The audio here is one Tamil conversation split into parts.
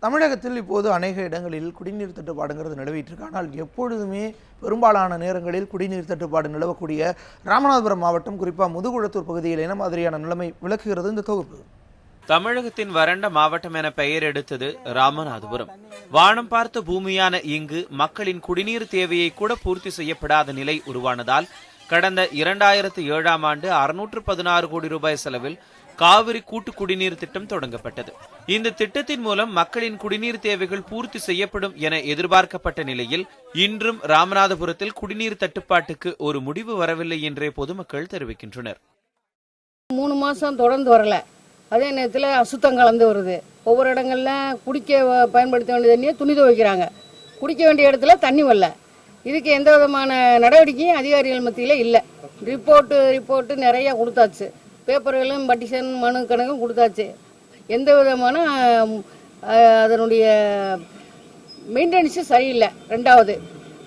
தமிழகத்தில் இப்போது அநேக இடங்களில் குடிநீர் தட்டுப்பாடுங்கிறது நிலவிட்டு இருக்கு. ஆனால் எப்பொழுதுமே பெரும்பாலான நேரங்களில் குடிநீர் தட்டுப்பாடு நிலவக்கூடிய ராமநாதபுரம் மாவட்டம், குறிப்பாக முதுகுளத்தூர் பகுதியில் என்ன மாதிரியான நிலைமை விளக்குகிறது இந்த தொகுப்பு? தமிழகத்தின் வறண்ட மாவட்டம் என பெயர் எடுத்தது ராமநாதபுரம். வானம் பார்த்த பூமியான இங்கு மக்களின் குடிநீர் தேவையை கூட பூர்த்தி செய்யப்படாத நிலை உருவானதால் கடந்த 2007ஆம் ஆண்டு 616 கோடி ரூபாய் செலவில் காவிரி கூட்டு குடிநீர் திட்டம் தொடங்கப்பட்டது. இந்த திட்டத்தின் மூலம் மக்களின் குடிநீர் தேவைகள் பூர்த்தி செய்யப்படும் என எதிர்பார்க்கப்பட்ட நிலையில் இன்றும் ராமநாதபுரத்தில் குடிநீர் தட்டுப்பாட்டுக்கு ஒரு முடிவு வரவில்லை என்றே பொதுமக்கள் தெரிவிக்கின்றனர். 3 மாசம் தொடர்ந்து வரல. அதே நேரத்தில் அசுத்தம் கலந்து வருது. ஒவ்வொரு இடங்கள்ல குடிக்க பயன்படுத்த வேண்டிய தண்ணியை துணி துவைக்கிறாங்க. குடிக்க வேண்டிய இடத்துல தண்ணி வரல. இதுக்கு எந்த விதமான நடவடிக்கையும் அதிகாரிகள் மத்தியில் இல்லை. ரிப்போர்ட்டு நிறைய கொடுத்தாச்சு. பேப்பர்களும் பட்டிஷன் மனு கணக்கும் கொடுத்தாச்சு. எந்த விதமான அதனுடைய மெயின்டெனன்ஸும் சரியில்லை. ரெண்டாவது,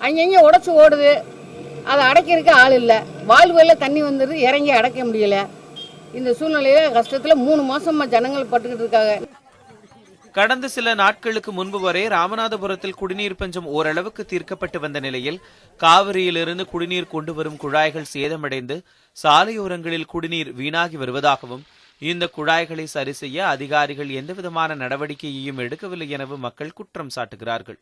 அங்கங்கே உடச்சி ஓடுது. அதை அடைக்கிறதுக்கு ஆள் இல்லை. வாழ்வுகளில் தண்ணி வந்துடுது, இறங்கி அடைக்க முடியல. இந்த சூழ்நிலையில கஷ்டத்தில் 3 மாசமா ஜனங்கள் பட்டுக்கிட்டு இருக்காங்க. கடந்த சில நாட்களுக்கு முன்பு வரை ராமநாதபுரத்தில் குடிநீர் பஞ்சம் ஓரளவுக்கு தீர்க்கப்பட்டு வந்த நிலையில் காவிரியிலிருந்து குடிநீர் கொண்டு வரும் குழாய்கள் சேதமடைந்து சாலையோரங்களில் குடிநீர் வீணாகி வருவதாகவும், இந்த குழாய்களை சரி செய்ய அதிகாரிகள் எந்தவிதமான நடவடிக்கையையும் எடுக்கவில்லை எனவும் மக்கள் குற்றம் சாட்டுகிறார்கள்.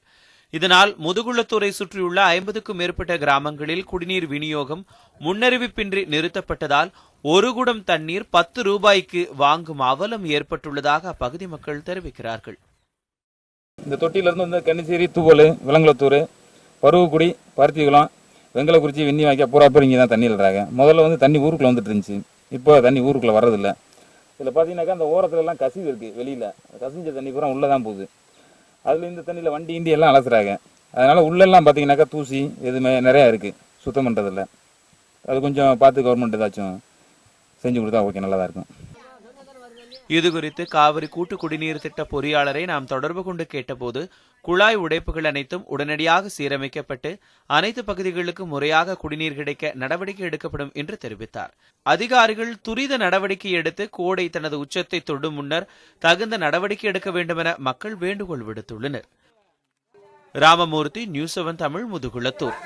இதனால் முதுகுளத்தூரை சுற்றியுள்ள 50க்கும் மேற்பட்ட கிராமங்களில் குடிநீர் விநியோகம் முன்னறிவிப்பின்றி நிறுத்தப்பட்டதால் ஒரு குடம் தண்ணீர் 10 ரூபாய்க்கு வாங்கும் அவலம் ஏற்பட்டுள்ளதாக அப்பகுதி மக்கள் தெரிவிக்கிறார்கள். இந்த தொட்டியிலிருந்து வந்து கன்னிச்சேரி, தூவல், விலங்குளத்தூர், பருவக்குடி, பருத்திக்குளம், வெங்கலக்குறிச்சி, வெண்ணி வாய்க்கா பூரா பேர் இங்கே தான் தண்ணி விடுறாங்க. முதல்ல வந்து தண்ணி ஊருக்குள்ள வந்துட்டு இருந்துச்சு. இப்போ தண்ணி ஊருக்குள்ள வர்றதில்லை. இதில் பார்த்தீங்கன்னாக்கா அந்த ஓரத்துல எல்லாம் கசிவு இருக்குது. வெளியில் கசிஞ்ச தண்ணி பூரா உள்ளே தான் போகுது. அதில் இந்த தண்ணியில் வண்டி இண்டி எல்லாம் அலசுறாங்க. அதனால் உள்ளெல்லாம் பார்த்தீங்கன்னாக்கா தூசி எதுவுமே நிறையா இருக்குது. சுத்தம் பண்ணுறதில்ல. அது கொஞ்சம் பார்த்து கவர்மெண்ட் ஏதாச்சும் செஞ்சு கொடுத்தா ஓகே, நல்லா தான் இருக்கும். இதுகுறித்து காவிரி கூட்டு குடிநீர் திட்ட பொறியாளரை நாம் தொடர்பு கொண்டு கேட்டபோது குழாய் உடைப்புகள் அனைத்தும் உடனடியாக சீரமைக்கப்பட்டு அனைத்து பகுதிகளுக்கும் முறையாக குடிநீர் கிடைக்க நடவடிக்கை எடுக்கப்படும் என்று தெரிவித்தார். அதிகாரிகள் துரித நடவடிக்கை எடுத்து கோடை தனது உச்சத்தை தொடும் முன்னர் தகுந்த நடவடிக்கை எடுக்க வேண்டும் என மக்கள் வேண்டுகோள் விடுத்துள்ளனர். ராமமூர்த்தி, நியூஸ் 7 தமிழ், முதுகுளத்தூர்.